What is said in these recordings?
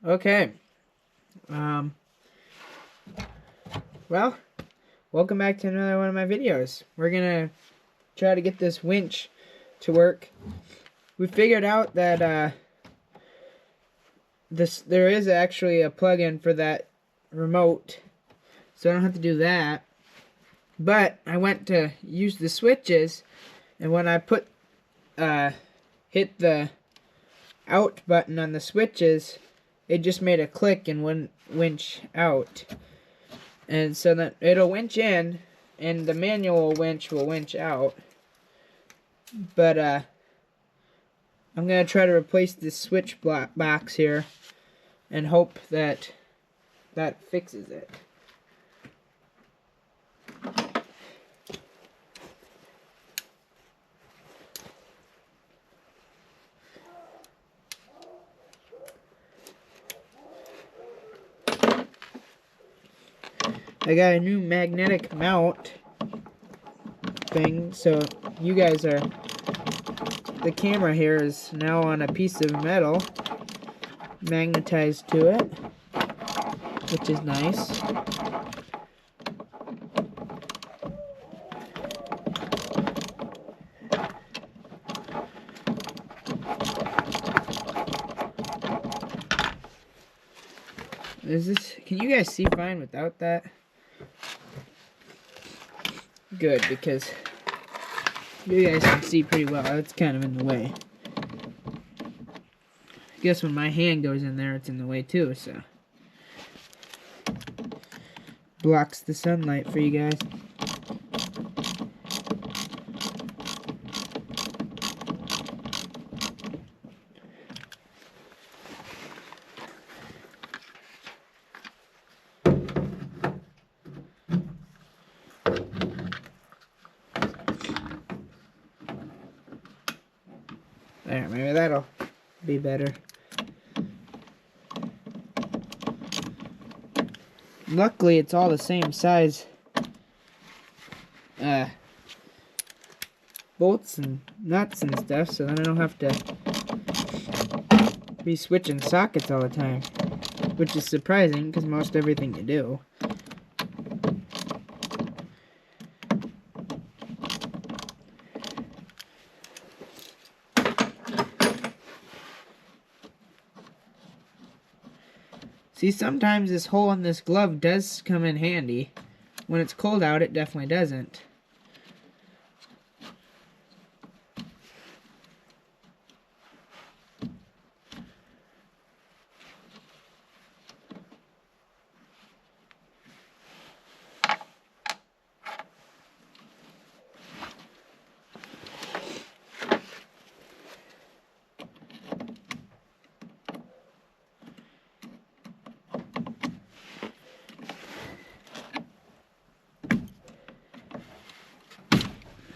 Okay. Well, welcome back to another one of my videos. We're gonna try to get this winch to work. We figured out that there is actually a plug-in for that remote, so I don't have to do that. But I went to use the switches, and when I hit the out button on the switches, it just made a click and wouldn't winch out. And so that it'll winch in, and the manual winch will winch out. But I'm gonna try to replace this switch box here, and hope that that fixes it. I got a new magnetic mount thing, so you guys are... The camera here is now on a piece of metal magnetized to it, which is nice. Can you guys see fine without that? Good, because you guys can see pretty well. It's kind of in the way. I guess when my hand goes in there, it's in the way too, so. Blocks the sunlight for you guys. There, maybe that'll be better. Luckily, it's all the same size bolts and nuts and stuff, so then I don't have to be switching sockets all the time, which is surprising because most everything you do. See, sometimes this hole in this glove does come in handy. When it's cold out, it definitely doesn't.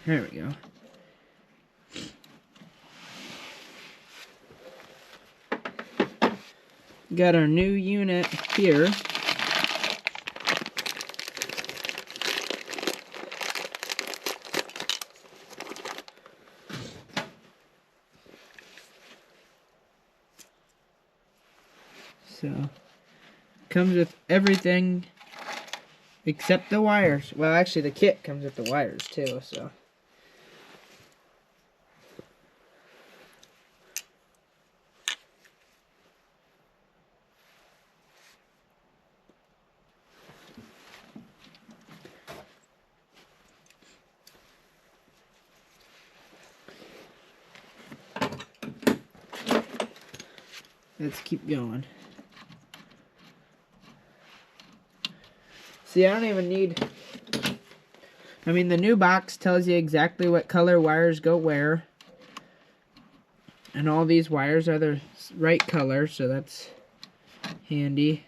There we go. Got our new unit here. So, comes with everything except the wires. Well, actually the kit comes with the wires too, so. Let's keep going. See, I don't even need... I mean, the new box tells you exactly what color wires go where. And all these wires are the right color, so that's handy.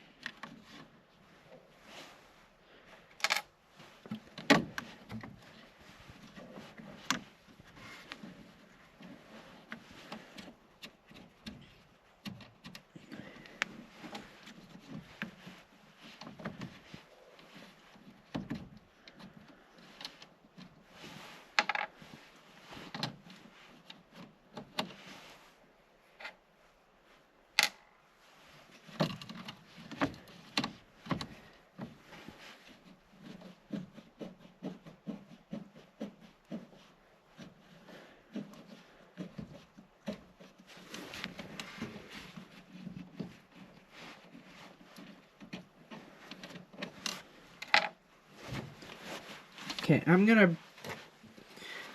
Okay, I'm gonna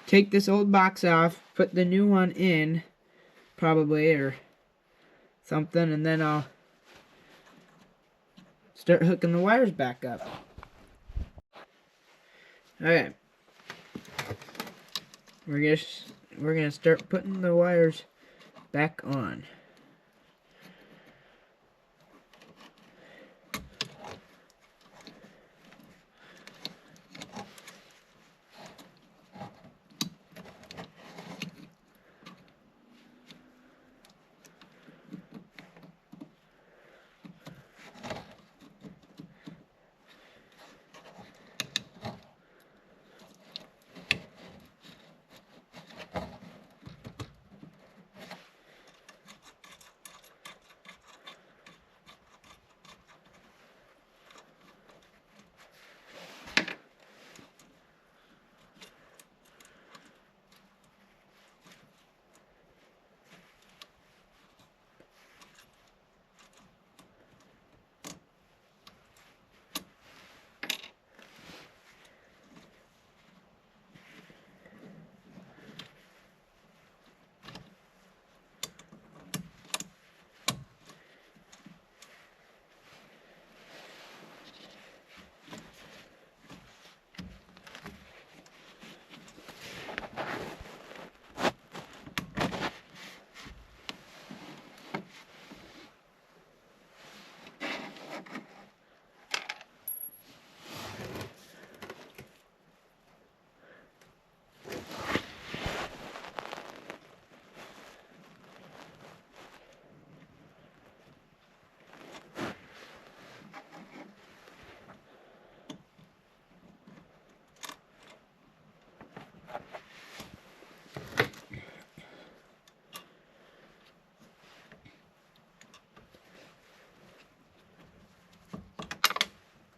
take this old box off, put the new one in, probably, or something, and then I'll start hooking the wires back up. Okay. We're gonna start putting the wires back on.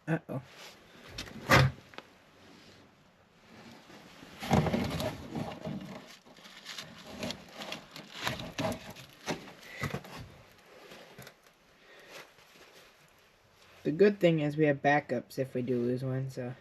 Uh-oh. The good thing is we have backups if we do lose one, so.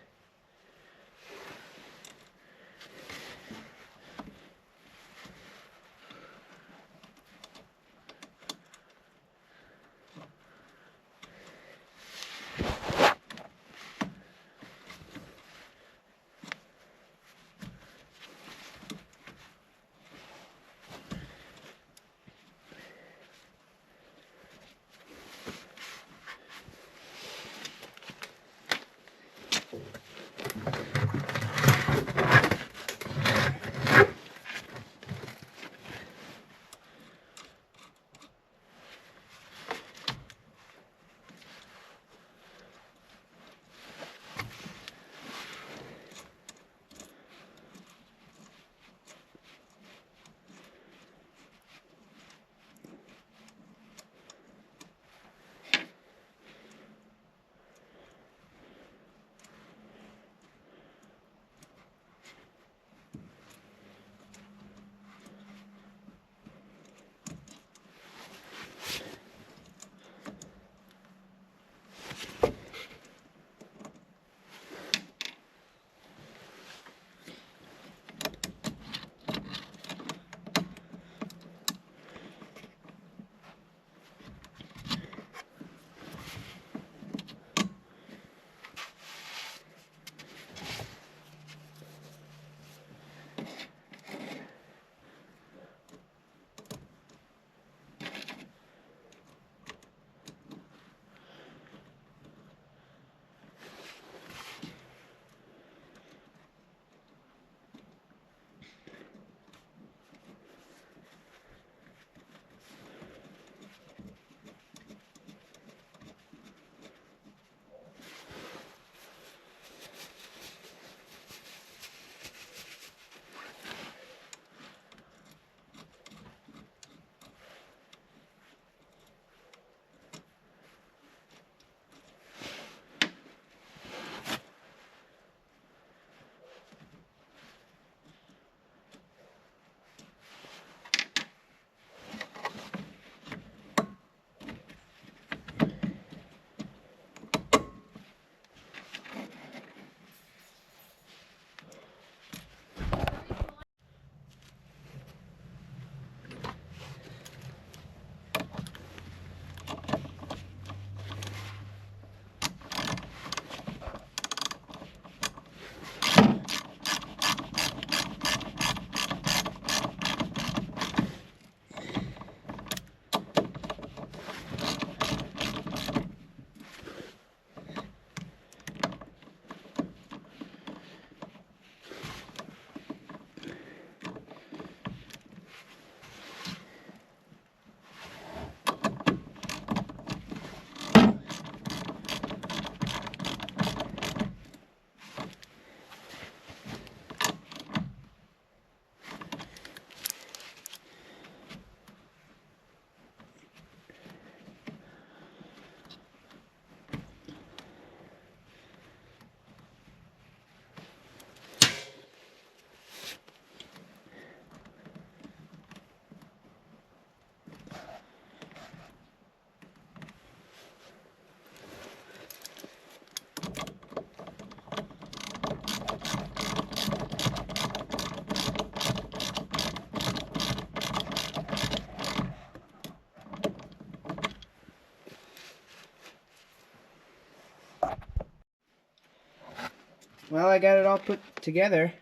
well, I got it all put together.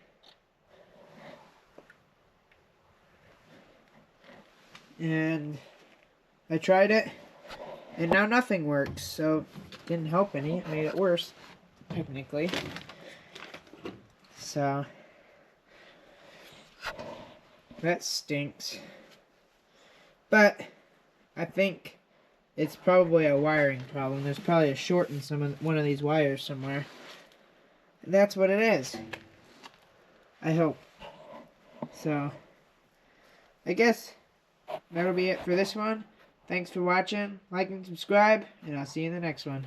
And I tried it, and now nothing works, so it didn't help any. It made it worse, technically. So, that stinks. But, I think it's probably a wiring problem. There's probably a short in one of these wires somewhere. And that's what it is. I hope. So, I guess that'll be it for this one. Thanks for watching. Like and subscribe, and I'll see you in the next one.